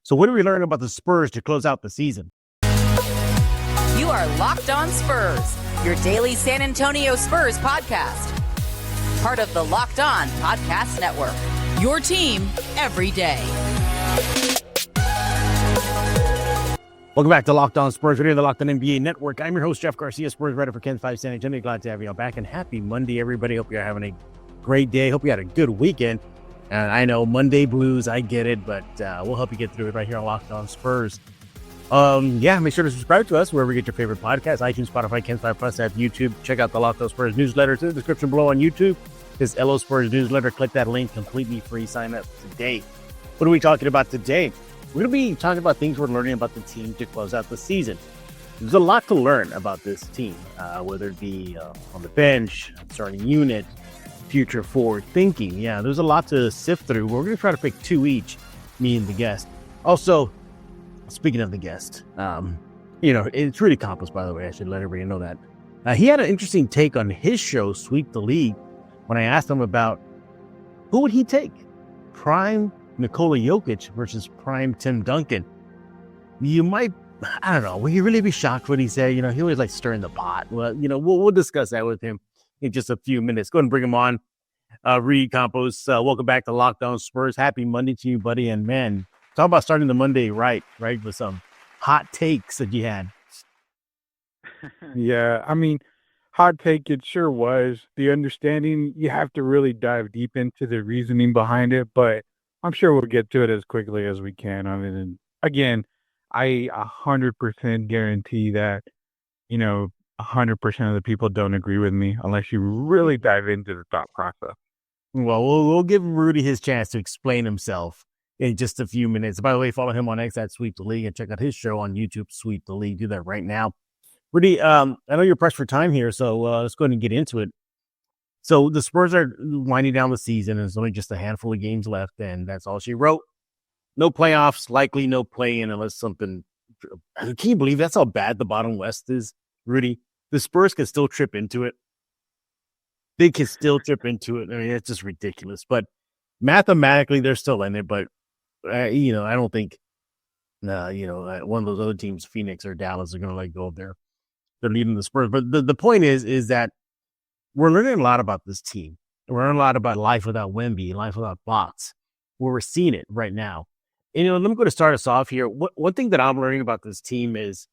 So what do we learn about the Spurs to close out the season? You are Locked On Spurs, your daily San Antonio Spurs podcast. Part of the Locked On Podcast Network, your team every day. Welcome back to Locked On Spurs. We're here on the Locked On NBA Network. I'm your host, Jeff Garcia, Spurs writer for Ken 5 San Antonio. Glad to have you all back, and happy Monday, everybody. Hope you're having a great day. Hope you had a good weekend. And I know Monday blues, I get it, but we'll help you get through it right here on Locked On Spurs. Make sure to subscribe to us wherever you get your favorite podcasts, iTunes, Spotify, Ken 5 Plus app, YouTube. Check out the Locked On Spurs newsletter. It's in the description below on YouTube. This LO Spurs newsletter. Click that link, completely free. Sign up today. What are we talking about today? We're going to be talking about things we're learning about the team to close out the season. There's a lot to learn about this team, whether it be on the bench, starting unit, future forward thinking. Yeah, there's a lot to sift through. We're going to try to pick two each, me and the guest. Also, speaking of the guest, it's Rudy Campos, by the way. I should let everybody know that. He had an interesting take on his show, Sweep the League, when I asked him about who would he take, prime Nikola Jokic versus prime Tim Duncan. You might, I don't know, will you really be shocked what he said? He always likes stirring the pot. Well, we'll discuss that with him in just a few minutes. Go ahead and bring him on. Rudy Campos, welcome back to Locked On Spurs. Happy Monday to you, buddy. And man, talk about starting the Monday right, with some hot takes that you had. Yeah, I mean, hot take, it sure was. The understanding, you have to really dive deep into the reasoning behind it, but I'm sure we'll get to it as quickly as we can. I mean, and again, I 100% guarantee that, 100% of the people don't agree with me unless you really dive into the thought process. Well, we'll give Rudy his chance to explain himself in just a few minutes. By the way, follow him on X at Sweep the League and check out his show on YouTube, Sweep the League. Do that right now. Rudy, I know you're pressed for time here, so let's go ahead and get into it. So the Spurs are winding down the season, and there's only just a handful of games left, and that's all she wrote. No playoffs, likely no play-in unless something. Can you believe that's how bad the bottom West is, Rudy? The Spurs can still trip into it. They can still trip into it. I mean, it's just ridiculous. But mathematically, they're still in it. But, I don't think, one of those other teams, Phoenix or Dallas, are going to let go of they're leading the Spurs. But the point is that we're learning a lot about this team. We're learning a lot about life without Wemby, life without Bots. We're seeing it right now. And, let me go to start us off here. One thing that I'm learning about this team is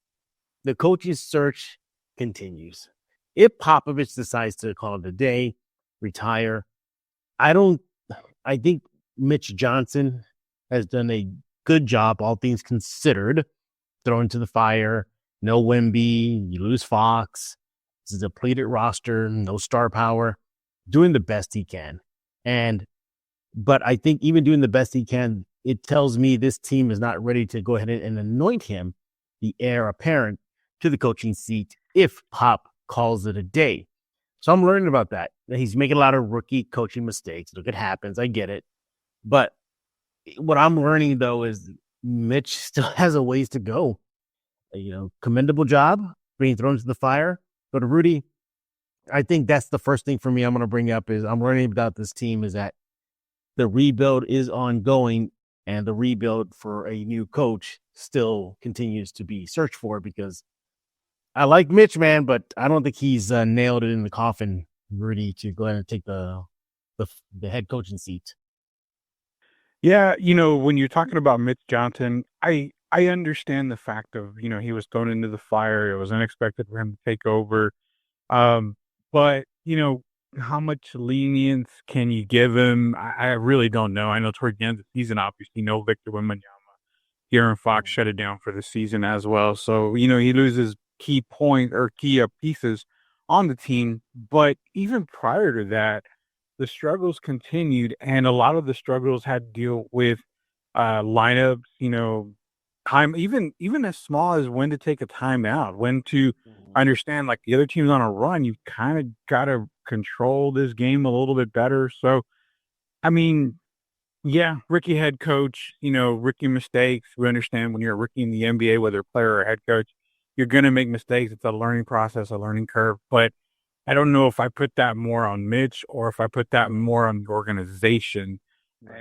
the coaching search continues. If Popovich decides to call it a day, retire, I think Mitch Johnson has done a good job, all things considered, thrown to the fire. No Wemby, you lose Fox. It's a depleted roster, no star power, doing the best he can. But I think even doing the best he can, it tells me this team is not ready to go ahead and anoint him the heir apparent to the coaching seat if Pop calls it a day. So I'm learning about that. He's making a lot of rookie coaching mistakes. Look, it happens. I get it. But what I'm learning, though, is Mitch still has a ways to go. Commendable job being thrown to the fire. But Rudy, I think that's the first thing for me I'm going to bring up is I'm learning about this team is that the rebuild is ongoing and the rebuild for a new coach still continues to be searched for because I like Mitch, man, but I don't think he's nailed it in the coffin, Rudy, to go ahead and take the head coaching seat. Yeah, when you're talking about Mitch Johnson, I understand the fact of, he was thrown into the fire. It was unexpected for him to take over. But, how much lenience can you give him? I really don't know. I know toward the end of the season, obviously, no Victor Wembanyama. Aaron Fox shut it down for the season as well. So, he loses key pieces on the team. But even prior to that, the struggles continued, and a lot of the struggles had to deal with lineups, time, even as small as when to take a timeout, when to understand, like, the other team's on a run, you kind of got to control this game a little bit better. So, I mean, yeah, rookie head coach, rookie mistakes. We understand when you're a rookie in the NBA, whether a player or head coach, you're going to make mistakes. It's a learning process, a learning curve. But I don't know if I put that more on Mitch or if I put that more on the organization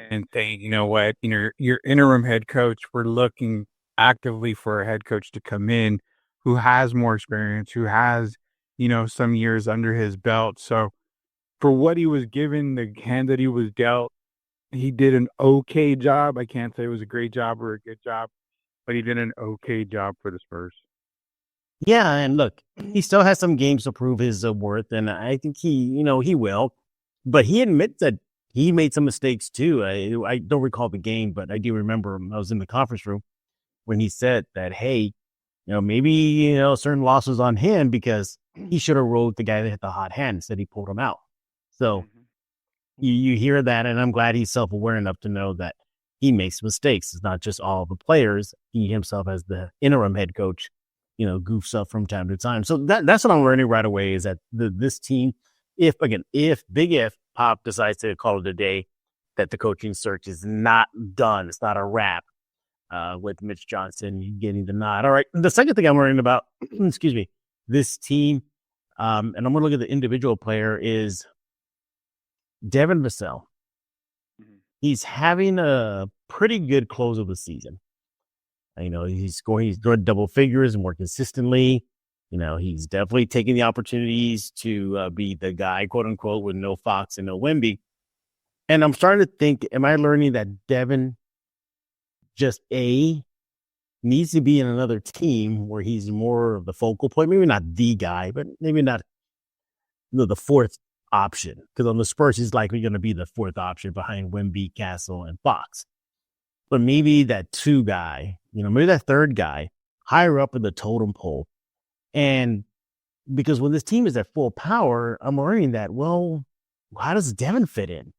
and saying, you know what, your interim head coach, we're looking actively for a head coach to come in who has more experience, who has, some years under his belt. So for what he was given, the hand that he was dealt, he did an okay job. I can't say it was a great job or a good job, but he did an okay job for the Spurs. Yeah, and look, he still has some games to prove his worth, and I think he will. But he admits that he made some mistakes too. I don't recall the game, but I do remember I was in the conference room when he said that, hey, maybe certain losses on him because he should have rolled the guy that hit the hot hand instead he pulled him out. So you hear that, and I'm glad he's self-aware enough to know that he makes mistakes. It's not just all the players. He himself as the interim head coach, goofs up from time to time. So that's what I'm learning right away is that this team, if Pop decides to call it a day, that the coaching search is not done. It's not a wrap with Mitch Johnson getting the nod. All right. The second thing I'm learning about, this team, and I'm going to look at the individual player is Devin Vassell. He's having a pretty good close of the season. He's doing double figures and more consistently. He's definitely taking the opportunities to be the guy, quote unquote, with no Fox and no Wemby. And I'm starting to think, am I learning that Devin just needs to be in another team where he's more of the focal point? Maybe not the guy, but maybe not the fourth option. Because on the Spurs, he's likely going to be the fourth option behind Wemby, Castle, and Fox. But maybe that two guy, maybe that third guy higher up in the totem pole. And because when this team is at full power, I'm worrying that, well, how does Devin fit in?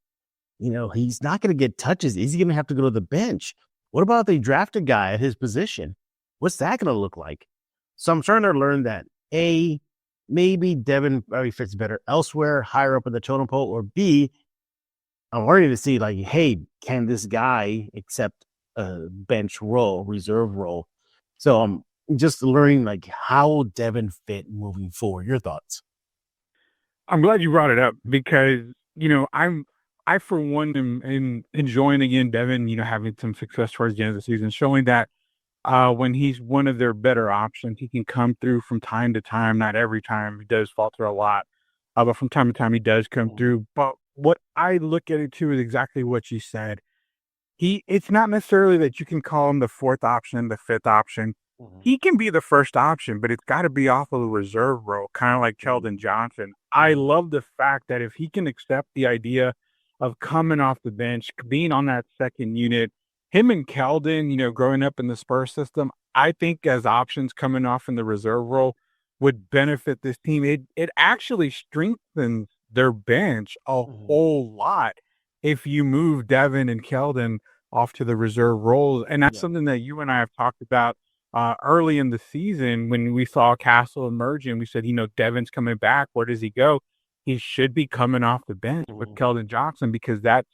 He's not going to get touches. Is he going to have to go to the bench? What about if they draft a guy at his position? What's that going to look like? So I'm starting to learn that maybe Devin probably fits better elsewhere, higher up in the totem pole, or B, I'm worried to see like, hey, can this guy accept a bench role, reserve role? So I'm just learning like how Devin fit moving forward. Your thoughts? I'm glad you brought it up because, I for one am enjoying again Devin, having some success towards the end of the season, showing that when he's one of their better options, he can come through from time to time. Not every time, he does falter a lot, but from time to time he does come through. But what I look at it too is exactly what you said. It's not necessarily that you can call him the fourth option, the fifth option. He can be the first option, but it's got to be off of the reserve role, kind of like Keldon Johnson. I love the fact that if he can accept the idea of coming off the bench, being on that second unit, him and Keldon, growing up in the Spurs system, I think as options coming off in the reserve role would benefit this team. It actually strengthens their bench a whole lot if you move Devin and Keldon off to the reserve roles. And that's something that you and I have talked about early in the season when we saw Castle emerge and we said, Devin's coming back. Where does he go? He should be coming off the bench with Keldon Johnson because that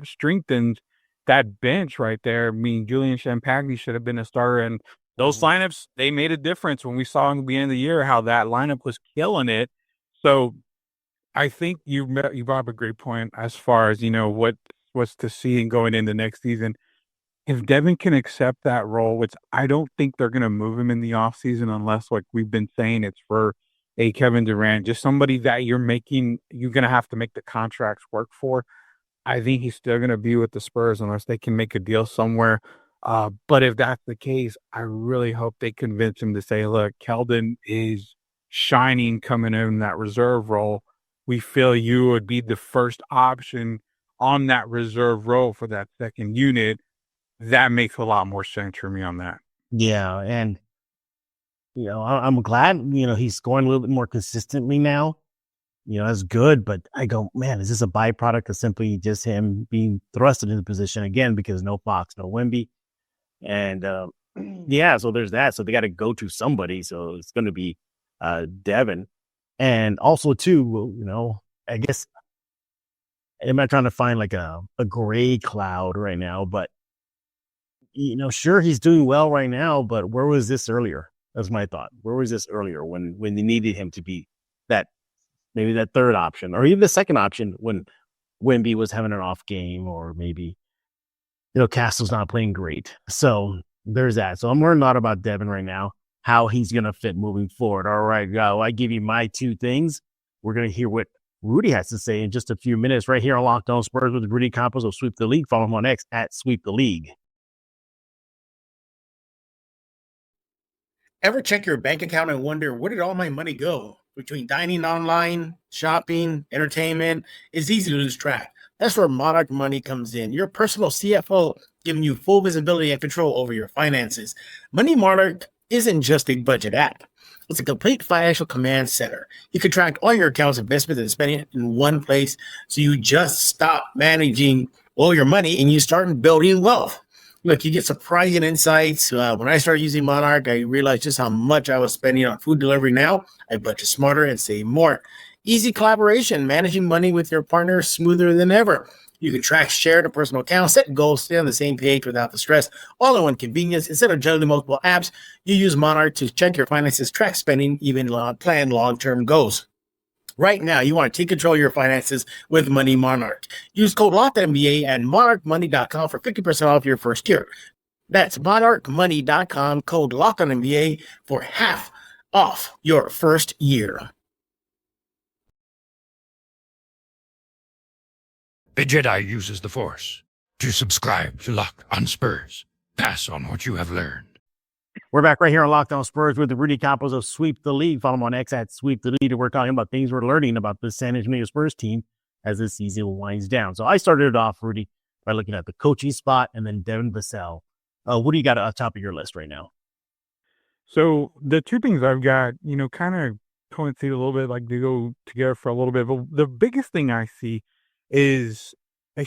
strengthens that bench right there. I mean, Julian Champagny should have been a starter. And those lineups, they made a difference when we saw in the beginning of the year how that lineup was killing it. So I think you brought up a great point as far as, what's to see and going into next season. If Devin can accept that role, which I don't think they're going to move him in the offseason unless, like we've been saying, it's for a Kevin Durant, just somebody that you're going to have to make the contracts work for. I think he's still going to be with the Spurs unless they can make a deal somewhere. But if that's the case, I really hope they convince him to say, look, Keldon is shining coming in that reserve role. We feel you would be the first option on that reserve role for that second unit. That makes a lot more sense for me on that. Yeah. And, I'm glad, he's going a little bit more consistently now. That's good. But I go, man, is this a byproduct of simply just him being thrusted into the position again because no Fox, no Wemby? And so there's that. So they got to go to somebody. So it's going to be Devin. And also, too, I guess I'm not trying to find like a gray cloud right now, but sure, he's doing well right now, but where was this earlier? That's my thought. Where was this earlier when they needed him to be maybe that third option or even the second option when Wemby was having an off game or maybe Castle's not playing great. So there's that. So I'm learning a lot about Devin right now, how he's going to fit moving forward. All right, I give you my two things. We're going to hear what Rudy has to say in just a few minutes right here on Locked On Spurs with Rudy Campos of Sweep the League. Follow him on X at Sweep the League. Ever check your bank account and wonder, where did all my money go? Between dining online, shopping, entertainment, it's easy to lose track. That's where Monarch Money comes in, your personal CFO, giving you full visibility and control over your finances. Money Monarch isn't just a budget app. It's a complete financial command center. You can track all your accounts, investments, and spending in one place, so you just stop managing all your money and you start building wealth. Look, you get surprising insights. When I started using Monarch, I realized just how much I was spending on food delivery. Now I budget smarter and save more. Easy collaboration, managing money with your partner smoother than ever. You can track shared and personal accounts, set goals, stay on the same page without the stress, all in one convenience. Instead of juggling multiple apps, you use Monarch to check your finances, track spending, even plan long-term goals. Right now, you want to take control of your finances with Money Monarch. Use code LOCKEDONNBA at monarchmoney.com for 50% off your first year. That's monarchmoney.com, code LOCKEDONNBA for half off your first year. A Jedi uses the Force. To subscribe to Locked On Spurs, pass on what you have learned. We're back right here on Locked On Spurs with Rudy Campos of Sweep the League. Follow him on X at Sweep the League. And we're talking about things we're learning about the San Antonio Spurs team as this season winds down. So I started it off, Rudy, by looking at the coaching spot and then Devin Vassell. What do you got on top of your list right now? So the two things I've got, kind of coincide a little bit, like they go together for a little bit. But the biggest thing I see is I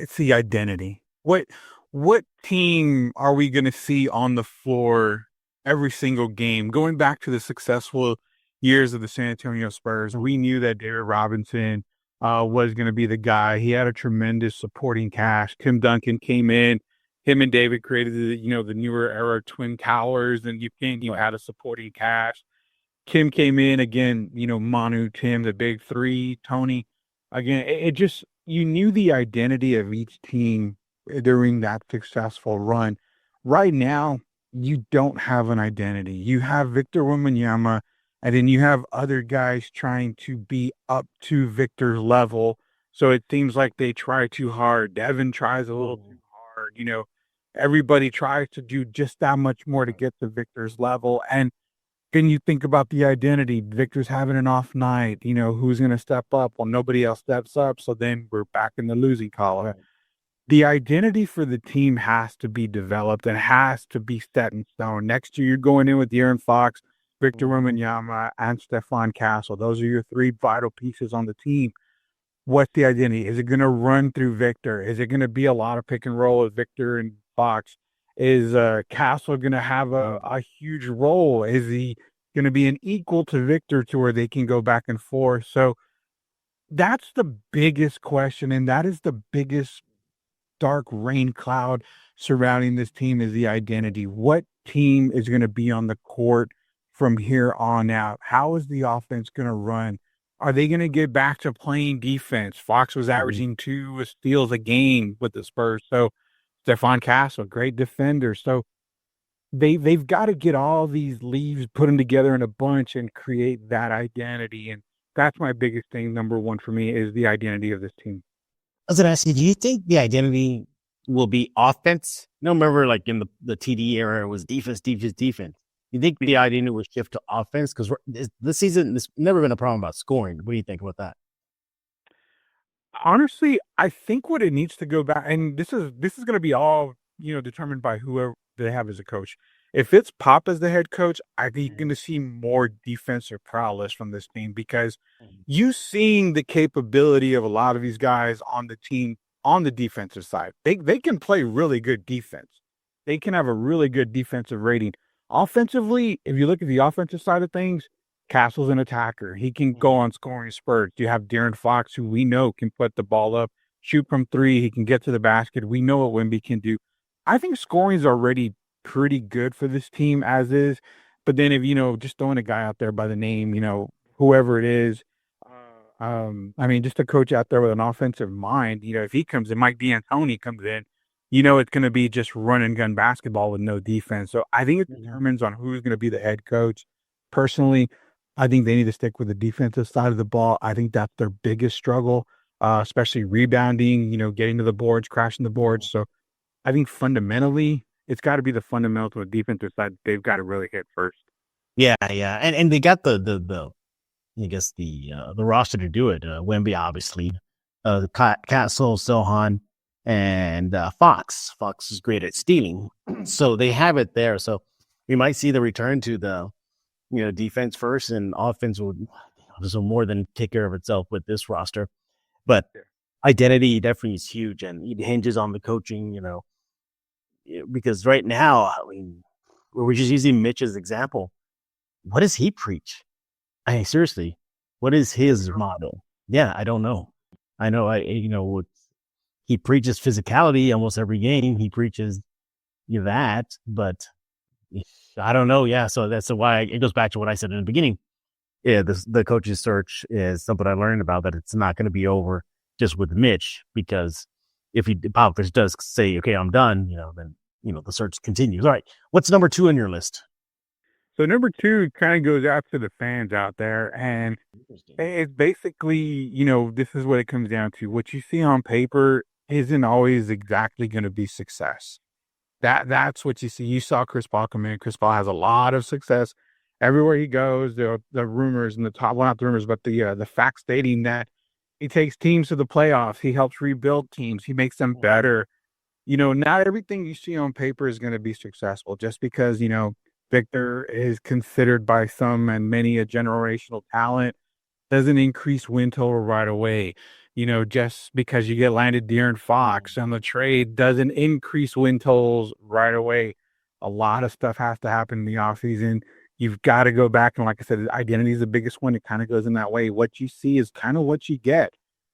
see identity. What team are we going to see on the floor every single game? Going back to the successful years of the San Antonio Spurs, we knew that David Robinson was going to be the guy. He had a tremendous supporting cast. Tim Duncan came in. Him and David created the newer era Twin Towers, and you had a supporting cast. Kim came in again. Manu, Tim, the big three, Tony. Again, it just, you knew the identity of each team during that successful run. Right now, you don't have an identity. You have Victor Wembanyama, and then you have other guys trying to be up to Victor's level. So it seems like they try too hard. Devin tries a little too hard. Everybody tries to do just that much more to get to Victor's level. And then you think about the identity. Victor's having an off night. Who's going to step up? Well, nobody else steps up. So then we're back in the losing column. Right. The identity for the team has to be developed and has to be set in stone. Next year, you're going in with De'Aaron Fox, Victor Wembanyama, and Stephon Castle. Those are your three vital pieces on the team. What's the identity? Is it going to run through Victor? Is it going to be a lot of pick and roll with Victor and Fox? Is Castle going to have a huge role? Is he going to be an equal to Victor to where they can go back and forth? So that's the biggest question, and that is the biggest dark rain cloud surrounding this team, is the identity. What team is going to be on the court from here on out? How is the offense going to run? Are they going to get back to playing defense? Fox was averaging 2 steals a game with the Spurs. So Stephon Castle, great defender. So they've got to get all these leaves, put them together in a bunch and create that identity. And that's my biggest thing. Number one for me is the identity of this team. I was going to ask you, do you think the identity will be offense? No, remember like in the TD era, it was defense. You think the identity will shift to offense? Because this season, there's never been a problem about scoring. What do you think about that? Honestly, I think what it needs to go back, and this is going to be all, determined by whoever they have as a coach. If it's Pop as the head coach, I think you're going to see more defensive prowess from this team, because you seeing the capability of a lot of these guys on the team on the defensive side. They can play really good defense. They can have a really good defensive rating. Offensively, if you look at the offensive side of things, Castle's an attacker. He can go on scoring spurts. You have De'Aaron Fox, who we know can put the ball up, shoot from three. He can get to the basket. We know what Wemby can do. I think scoring is already pretty good for this team as is. But then if, just throwing a guy out there by the name, whoever it is, I mean, just a coach out there with an offensive mind, if he comes in, Mike D'Antoni comes in, it's going to be just run and gun basketball with no defense. So I think it determines on who's going to be the head coach. Personally, I think they need to stick with the defensive side of the ball. I think that's their biggest struggle, especially rebounding, getting to the boards, crashing the boards. So I think fundamentally, it's got to be the fundamentals of the defensive side they've got to really hit first. Yeah, and they got the I guess the roster to do it. Wemby, obviously, Castle, Sohan, and Fox. Fox is great at stealing, so they have it there. So we might see the return to the defense first, and offense will more than take care of itself with this roster. But identity definitely is huge, and it hinges on the coaching. Because right now, I mean, we're just using Mitch as an example. What does he preach? I mean, seriously, what is his model? Yeah, I don't know. I know, he preaches physicality almost every game. He preaches that, but I don't know. Yeah, so that's why it goes back to what I said in the beginning. Yeah, the coach's search is something I learned about, that it's not going to be over just with Mitch, because if Popovich does say, okay, I'm done, then, the search continues. All right. What's number 2 on your list? So number 2 kind of goes out to the fans out there, and it's basically, this is what it comes down to. What you see on paper isn't always exactly going to be success. That's what you see. You saw Chris Paul come in. Chris Paul has a lot of success everywhere he goes. The rumors and not the rumors, but the facts stating that he takes teams to the playoffs. He helps rebuild teams. He makes them better. Not everything you see on paper is going to be successful, just because, Victor is considered by some and many a generational talent, doesn't increase win total right away. Just because you get landed De'Aaron Fox on the trade doesn't increase win totals right away. A lot of stuff has to happen in the offseason. You've got to go back, and like I said, identity is the biggest one. It kind of goes in that way. What you see is kind of what you get.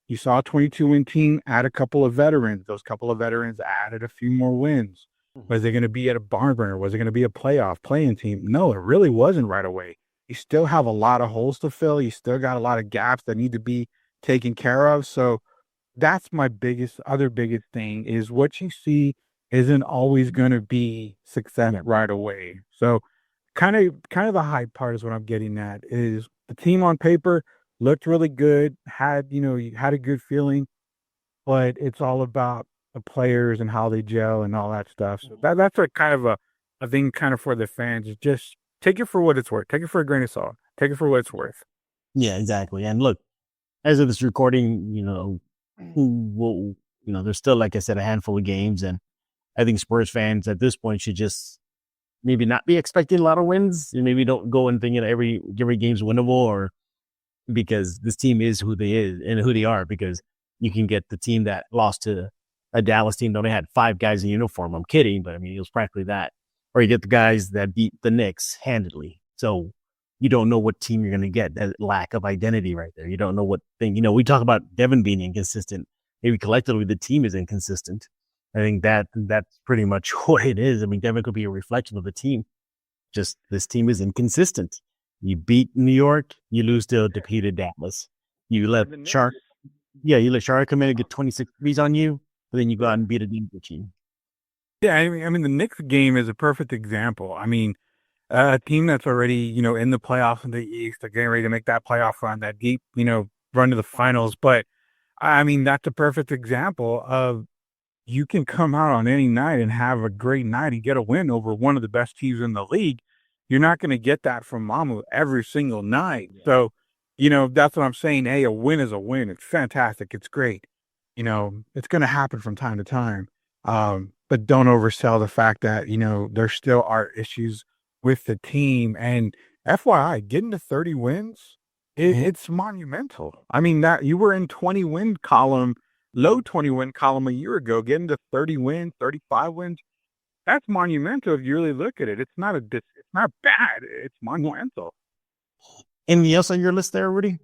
You saw a 22-win team add a couple of veterans. Those couple of veterans added a few more wins. Was it going to be at a barn burner? Was it going to be a playing team? No, it really wasn't right away. You still have a lot of holes to fill. You still got a lot of gaps that need to be taken care of. So that's my biggest thing, is what you see isn't always going to be success right away. So kind of the hype part is what I'm getting at, is the team on paper looked really good, you had a good feeling, but it's all about the players and how they gel and all that stuff. So that's a kind of a thing kind of for the fans. Just take it for what it's worth. Take it for a grain of salt. Take it for what it's worth. Yeah, exactly. And look, as of this recording, there's still, like I said, a handful of games, and I think Spurs fans at this point should just maybe not be expecting a lot of wins, and maybe don't go and thinking every game's winnable, or because this team is who they are, because you can get the team that lost to a Dallas team that only had 5 guys in uniform. I'm kidding, but I mean, it was practically that. Or you get the guys that beat the Knicks handedly. So you don't know what team you're going to get. That lack of identity right there. You don't know what thing. We talk about Devin being inconsistent. Maybe collectively the team is inconsistent. I think that's pretty much what it is. I mean, Devin could be a reflection of the team. Just this team is inconsistent. You beat New York, you lose to a depleted Dallas. You let Shark come in and get 26 threes on you, but then you go out and beat a Denver team. Yeah, I mean, the Knicks game is a perfect example. I mean, a team that's already, in the playoffs in the East, they're getting ready to make that playoff run, that deep, run to the finals. But, I mean, that's a perfect example of you can come out on any night and have a great night and get a win over one of the best teams in the league. You're not going to get that from Mamu every single night. Yeah. So, that's what I'm saying. Hey, a win is a win. It's fantastic. It's great. It's going to happen from time to time. But don't oversell the fact that, there still are issues with the team. And FYI, getting to 30 wins, it's monumental. I mean, that you were in 20-win column, low 20-win column a year ago, getting to 30 wins, 35 wins. That's monumental if you really look at it. It's not bad. It's monumental. Anything else on your list there, Rudy?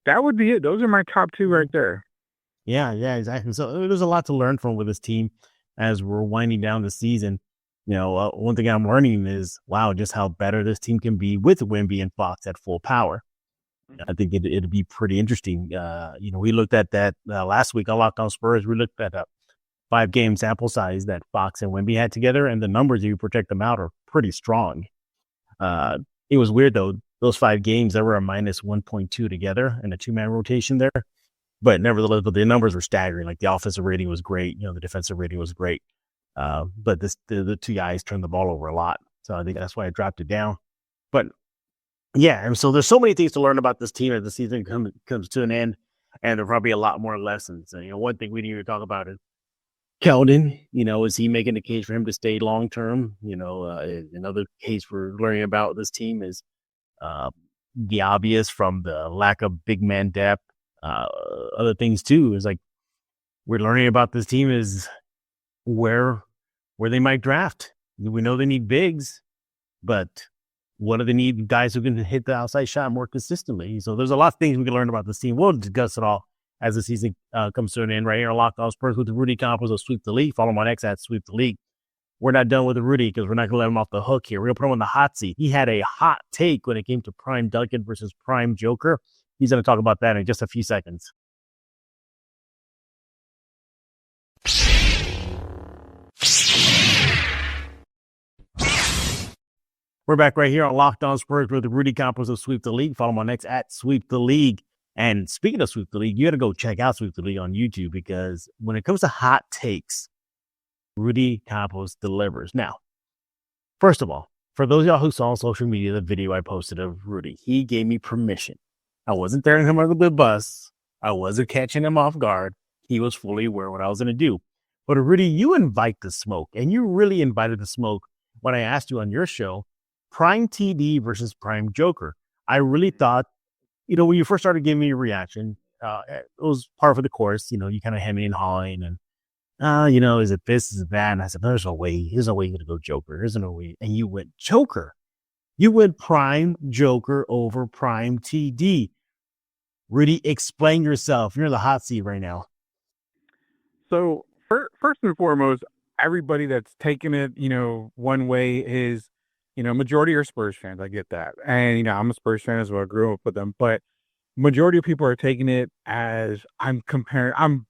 That would be it. Those are my top 2 right there. Yeah, exactly. So there's a lot to learn from with this team as we're winding down the season. One thing I'm learning is, wow, just how better this team can be with Wemby and Fox at full power. I think it'd be pretty interesting. We looked at that last week on Locked On Spurs. We looked at a 5-game sample size that Fox and Wemby had together, and the numbers, if you project them out, are pretty strong. It was weird, though. Those 5 games, they were a minus 1.2 together in a 2-man rotation there. But nevertheless, the numbers were staggering. Like, the offensive rating was great. The defensive rating was great. But the 2 guys turned the ball over a lot. So I think that's why I dropped it down. But yeah, and so there's so many things to learn about this team as the season comes to an end. And there'll probably be a lot more lessons. And, one thing we need to talk about is Keldon. Is he making the case for him to stay long term? Another case we're learning about this team is the obvious from the lack of big man depth. Other things too is like we're learning about this team is where they might draft. We know they need bigs, but what do they need? Guys who can hit the outside shot more consistently. So there's a lot of things we can learn about this team. We'll discuss it all as the season comes to an end right here on Locked On Spurs with Rudy Campos of Sweep the League. Follow him on X at Sweep the League. We're not done with Rudy because we're not going to let him off the hook here. We're going to put him on the hot seat. He had a hot take when it came to Prime Duncan versus Prime Joker. He's going to talk about that in just a few seconds. We're back right here on Locked On Spurs with Rudy Campos of Sweep the League. Follow him on X at Sweep the League. And speaking of Sweep the League, you got to go check out Sweep the League on YouTube because when it comes to hot takes, Rudy Campos delivers. Now, first of all, for those of y'all who saw on social media the video I posted of Rudy, he gave me permission. I wasn't throwing him under the bus. I wasn't catching him off guard. He was fully aware of what I was going to do. But Rudy, you invite the smoke, and you really invited the smoke when I asked you on your show, Prime TD versus Prime Joker. I really thought, when you first started giving me your reaction, it was part of the course. You kind of hemming and hawing and, is it this, is it that? And I said, there's no way you're going to go Joker. There's no way. And you went Joker. You went Prime Joker over Prime TD. Rudy, explain yourself. You're in the hot seat right now. So first and foremost, everybody that's taking it, one way is, majority are Spurs fans. I get that. And, I'm a Spurs fan as well. I grew up with them. But majority of people are taking it as I'm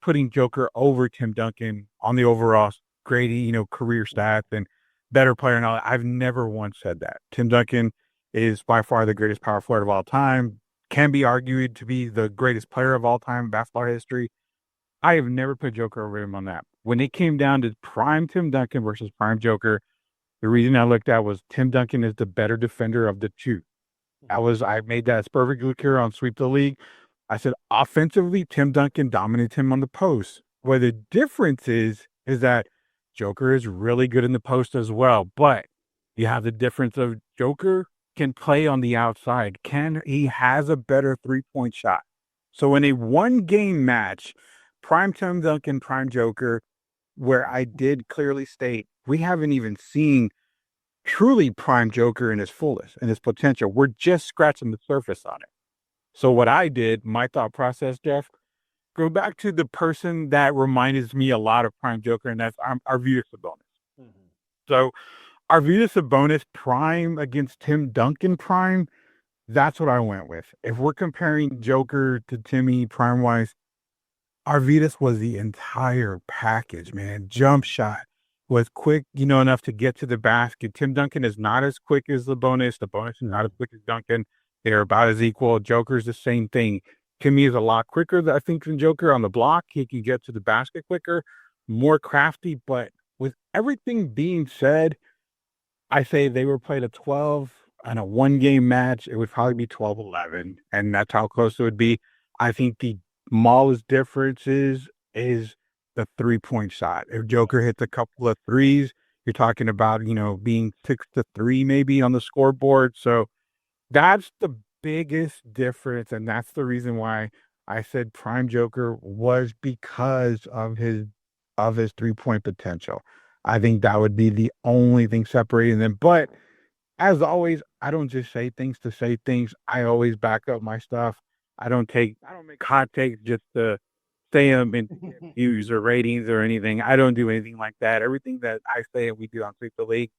putting Joker over Tim Duncan on the overall grading, career stats and better player and all that. I've never once said that. Tim Duncan is by far the greatest power forward of all time, can be argued to be the greatest player of all time in basketball history. I have never put Joker over him on that. When it came down to Prime Tim Duncan versus Prime Joker, the reason I looked at was Tim Duncan is the better defender of the two. I made that perfectly clear on Sweep the League. I said offensively, Tim Duncan dominates him on the post. Where the difference is that Joker is really good in the post as well. But you have the difference of Joker can play on the outside. He has a better 3-point shot. So in a 1-game match, Prime Tim Duncan, Prime Joker, where I did clearly state we haven't even seen truly Prime Joker in his fullest and his potential. We're just scratching the surface on it. So what I did, my thought process, Jeff, go back to the person that reminds me a lot of Prime Joker, and that's Arvydas Sabonis. Mm-hmm. So Arvydas Sabonis Prime against Tim Duncan Prime, that's what I went with. If we're comparing Joker to Timmy Prime-wise, Arvydas was the entire package, man. Jump shot was quick, enough to get to the basket. Tim Duncan is not as quick as Sabonis. Sabonis is not as quick as Duncan. They're about as equal. Joker's the same thing. Timmy is a lot quicker, I think, than Joker on the block. He can get to the basket quicker, more crafty. But with everything being said, I say they were played a 12 on a 1-game match. It would probably be 12-11, and that's how close it would be. I think the smallest difference is the 3-point shot. If Joker hits a couple of threes, you're talking about, being 6-3 maybe on the scoreboard. So that's the biggest difference. And that's the reason why I said Prime Joker was because of his 3-point potential. I think that would be the only thing separating them. But as always, I don't just say things to say things. I always back up my stuff. I don't make hot takes just to say them in views or ratings or anything. I don't do anything like that. Everything that I say and we do on Sweep the League,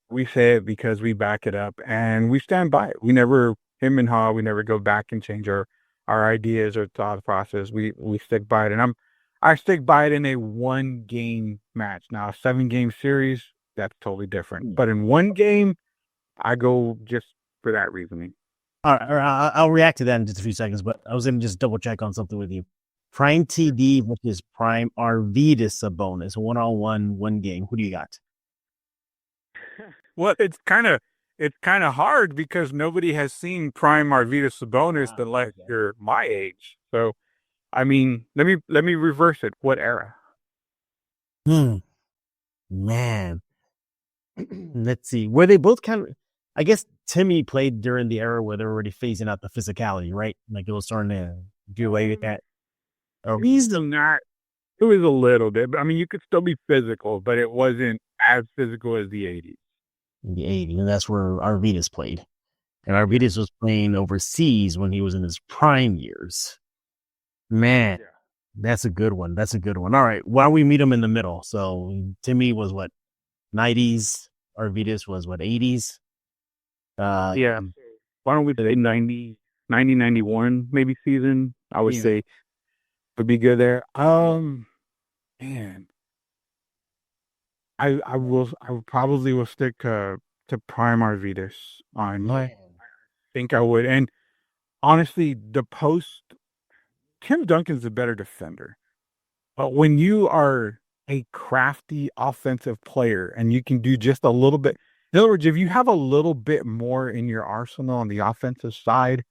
we say it because we back it up and we stand by it. We never him and Ha, we never go back and change our ideas or thought process. We stick by it, and I stick by it in a 1-game match. Now, a 7-game series, that's totally different. But in 1 game, I go just for that reasoning. All right, I'll react to that in just a few seconds, but I was going to just double check on something with you. Prime TD versus Prime Arvydas Sabonis, 1-on-1, 1 game. Who do you got? Well, it's kind of hard because nobody has seen Prime Arvydas Sabonis unless you're my age. So, I mean, let me reverse it. What era? Man. Let's see. Were they both kind of, I guess Timmy played during the era where they were already phasing out the physicality, right? Like it was starting to do away with that. He's not. It was a little bit. I mean, you could still be physical, but it wasn't as physical as the 80s. The 80s, and that's where Arvydas played. And Arvydas was playing overseas when he was in his prime years. Man, that's a good one. That's a good one. All right, why don't we meet him in the middle? So Timmy was what, 90s? Arvydas was what, 80s? Yeah. Why don't we say 90, 91 maybe season? I would say would be good there. Man. I probably will stick to Prime Arvydas on. I think I would. And honestly, Tim Duncan's a better defender. But when you are a crafty offensive player and you can do just a little bit, in other words, if you have a little bit more in your arsenal on the offensive side,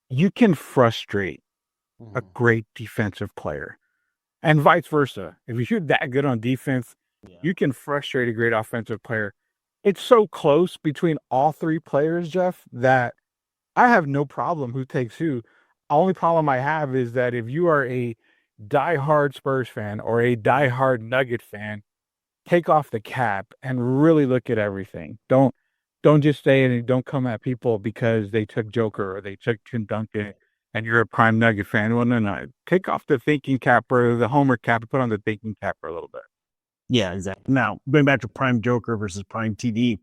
you can frustrate a great defensive player. And vice versa. If you're that good on defense, you can frustrate a great offensive player. It's so close between all 3 players, Jeff, that I have no problem who takes who. Only problem I have is that if you are a diehard Spurs fan or a diehard Nugget fan, take off the cap and really look at everything. Don't just say it and don't come at people because they took Joker or they took Tim Duncan and you're a prime Nugget fan. Well, no. Take off the thinking cap or the homer cap and put on the thinking cap for a little bit. Yeah, exactly. Now, going back to Prime Joker versus Prime TD,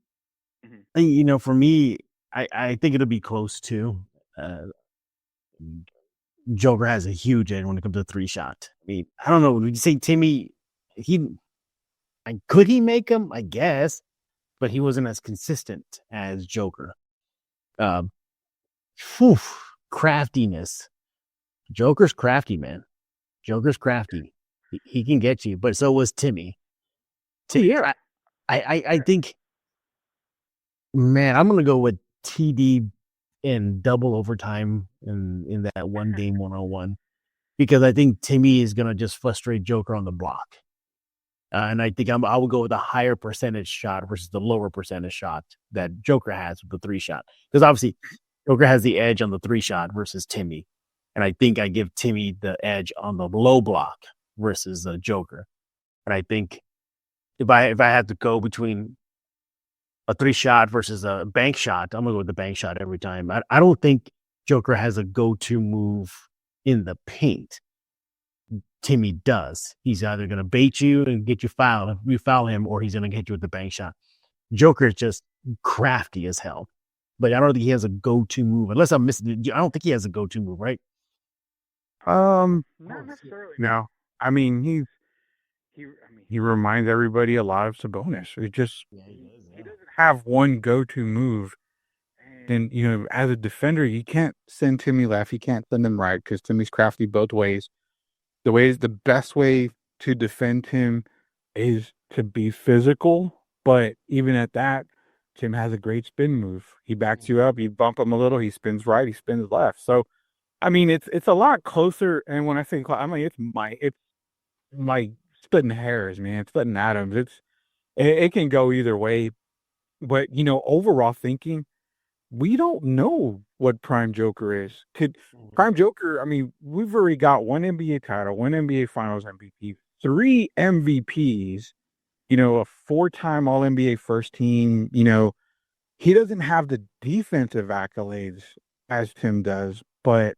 for me, I think it'll be close too. Joker has a huge edge when it comes to 3-shot. I mean, I don't know. Would you say Timmy, could he make them? I guess, but he wasn't as consistent as Joker. Craftiness. Joker's crafty, man. Joker's crafty. He can get you, but so was Timmy. I think, man, I'm gonna go with TD in double overtime in that 1 game 1-on-1 because I think Timmy is gonna just frustrate Joker on the block, and I think I will go with a higher percentage shot versus the lower percentage shot that Joker has with the 3-shot because obviously Joker has the edge on the 3-shot versus Timmy, and I think I give Timmy the edge on the low block versus the Joker, and I think. If I had to go between a 3-shot versus a bank shot, I'm gonna go with the bank shot every time. I don't think Joker has a go-to move in the paint. Timmy does. He's either gonna bait you and get you fouled if you foul him, or he's gonna hit you with the bank shot. Joker is just crafty as hell, but I don't think he has a go-to move. Unless I'm missing, I don't think he has a go-to move, right? Not necessarily. No, I mean he reminds everybody a lot of Sabonis. He doesn't have one go-to move. And, as a defender, you can't send Timmy left. You can't send him right because Timmy's crafty both ways. The best way to defend him is to be physical. But even at that, Tim has a great spin move. He backs you up. You bump him a little. He spins right. He spins left. So, I mean, it's a lot closer. And when I say, it's my splitting hairs, man. Splitting atoms. It can go either way. But, overall thinking, we don't know what Prime Joker is. Prime Joker, I mean, we've already got 1 NBA title, 1 NBA Finals MVP, 3 MVPs, a 4-time All-NBA first team. He doesn't have the defensive accolades as Tim does. But,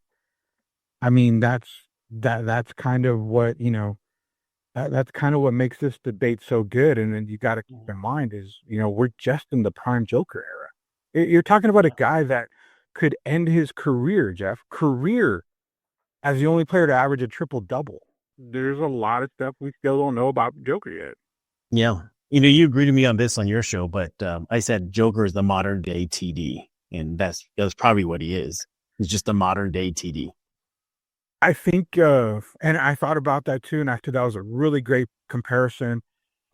I mean, that's kind of what, that's kind of what makes this debate so good. And then you got to keep in mind is, we're just in the Prime Joker era. You're talking about a guy that could end his career, Jeff. Career as the only player to average a triple-double. There's a lot of stuff we still don't know about Joker yet. Yeah. You agreed with me on this on your show, but I said Joker is the modern day TD, and that's probably what he is. He's just a modern day TD. I think, and I thought about that too, and I thought that was a really great comparison.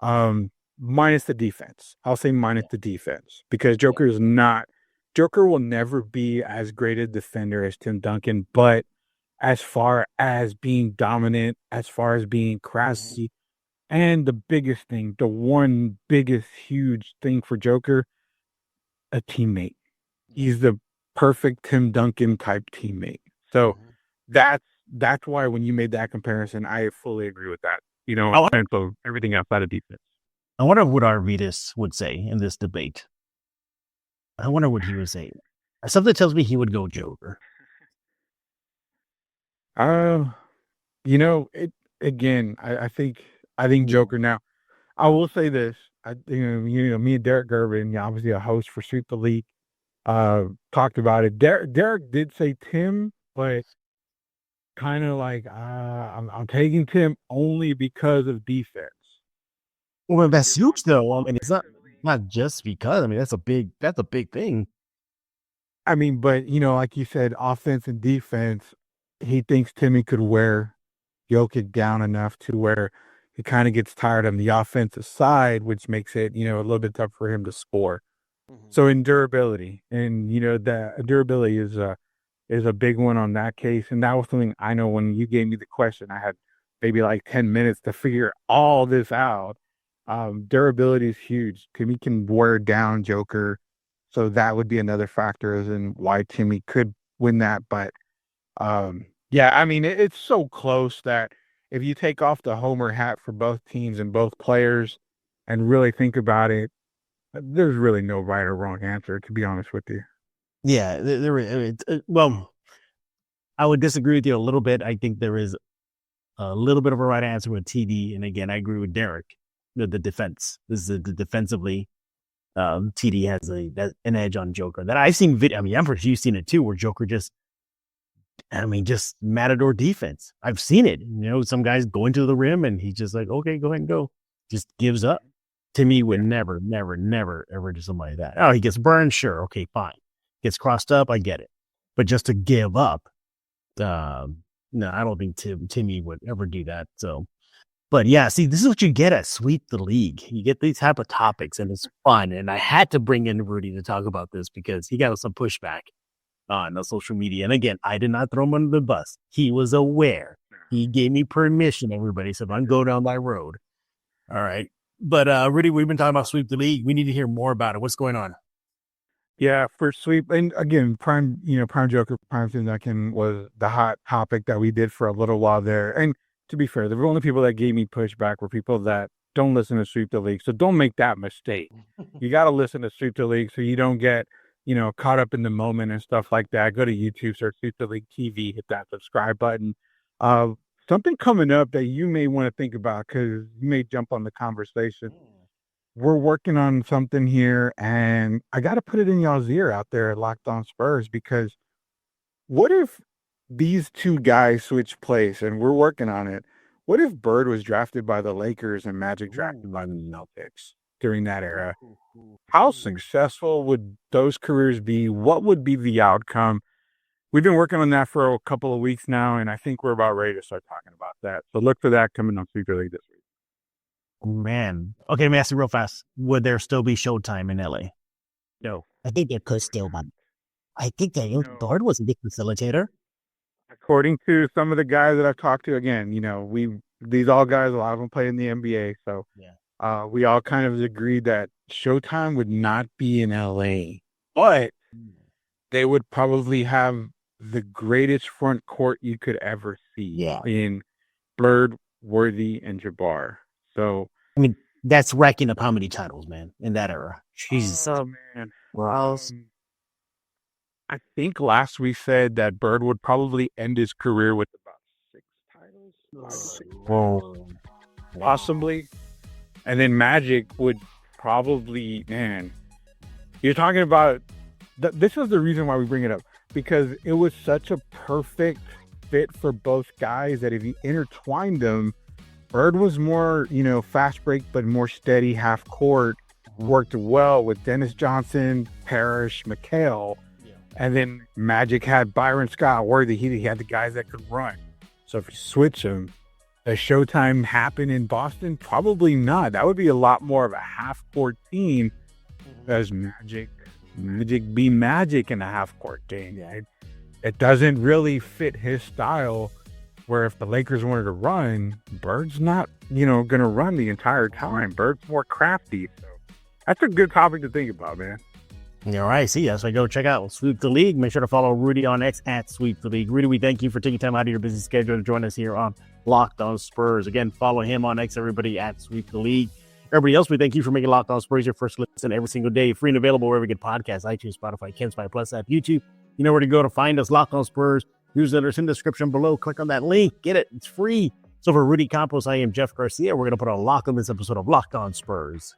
Minus the defense. I'll say minus the defense, because Joker will never be as great a defender as Tim Duncan, but as far as being dominant, as far as being crafty, and the biggest thing, the one biggest huge thing for Joker, a teammate. He's the perfect Tim Duncan type teammate. So that's why when you made that comparison, I fully agree with that. And so everything outside of defense. I wonder what Arvidas would say in this debate. I wonder what he would say. Something tells me he would go Joker. I think Joker. Now, I will say this. Me and Derek Gervin, obviously a host for Sweep the League, talked about it. Derek did say Tim, but kind of like I'm taking Tim only because of defense. Well, that's huge, though. I mean, it's not just because. I mean, that's a big thing. I mean, but like you said, offense and defense. He thinks Timmy could wear Jokic down enough to where he kind of gets tired on the offensive side, which makes it a little bit tough for him to score. So in durability, and that durability is a big one on that case, and that was something I know when you gave me the question, I had maybe like 10 minutes to figure all this out. Durability is huge. Timmy can wear down Joker, so that would be another factor as in why Timmy could win that. But I mean, it's so close that if you take off the homer hat for both teams and both players and really think about it, there's really no right or wrong answer, to be honest with you. Yeah, well, I would disagree with you a little bit. I think there is a little bit of a right answer with TD, and again, I agree with Derek. The defense. This is the defensively. TD has an edge on Joker that I've seen. I mean, I'm pretty sure you've seen it too, where Joker just matador defense. I've seen it. Some guys go into the rim and he's just like, okay, go ahead and go. Just gives up. Timmy would never, ever do something like that. Oh, he gets burned. Sure. Okay, fine. Gets crossed up. I get it. But just to give up, no, I don't think Timmy would ever do that. So, but yeah, see, this is what you get at Sweep the League. You get these type of topics and it's fun. And I had to bring in Rudy to talk about this because he got some pushback on the social media. And again, I did not throw him under the bus. He was aware. He gave me permission, everybody. So I'm going down my road. All right. But Rudy, we've been talking about Sweep the League. We need to hear more about it. What's going on? Yeah, for Sweep, and again, Prime Joker, Prime Tim Duncan was the hot topic that we did for a little while there. And to be fair, the only people that gave me pushback were people that don't listen to Sweep the League. So don't make that mistake. You got to listen to Sweep the League so you don't get caught up in the moment and stuff like that. Go to YouTube, search Sweep the League TV, hit that subscribe button. Something coming up that you may want to think about because you may jump on the conversation. We're working on something here, and I got to put it in y'all's ear out there at Locked On Spurs, because what if these two guys switch place, and we're working on it? What if Bird was drafted by the Lakers and Magic drafted by the Celtics during that era? How successful would those careers be? What would be the outcome? We've been working on that for a couple of weeks now, and I think we're about ready to start talking about that. So look for that coming on Sweep the League this week. Man. Okay, let me ask you real fast. Would there still be Showtime in LA? No. I think there could still, but I think that Bird was a big facilitator. According to some of the guys that I've talked to, again, these all guys, a lot of them play in the NBA. So we all kind of agreed that Showtime would not be in LA, but they would probably have the greatest front court you could ever see in Bird, Worthy, and Jabbar. So, I mean, that's racking up how many titles, man, in that era. Jesus. Oh, man. Well, I think last we said that Bird would probably end his career with about 6 titles. Whoa. Possibly. And then Magic would probably, man, you're talking about, this is the reason why we bring it up. because it was such a perfect fit for both guys that if you intertwined them, Bird was more, fast break, but more steady half court, worked well with Dennis Johnson, Parrish, McHale. And then Magic had Byron Scott, Worthy. He had the guys that could run. So if you switch them, does Showtime happen in Boston? Probably not. That would be a lot more of a half-court team. Does Magic be Magic in a half-court team? Yeah. It doesn't really fit his style, where if the Lakers wanted to run, Bird's not, going to run the entire time. Bird's more crafty. So that's a good topic to think about, man. All right, see ya. So go check out Sweep the League. Make sure to follow Rudy on X at Sweep the League. Rudy, we thank you for taking time out of your busy schedule to join us here on Locked On Spurs. Again, follow him on X, everybody, at Sweep the League. Everybody else, we thank you for making Locked On Spurs your first listen every single day. Free and available wherever you get podcasts, iTunes, Spotify, Campos Plus app, YouTube. You know where to go to find us. Locked On Spurs newsletters in the description below. Click on that link. Get it. It's free. So for Rudy Campos, I am Jeff Garcia. We're going to put a lock on this episode of Locked On Spurs.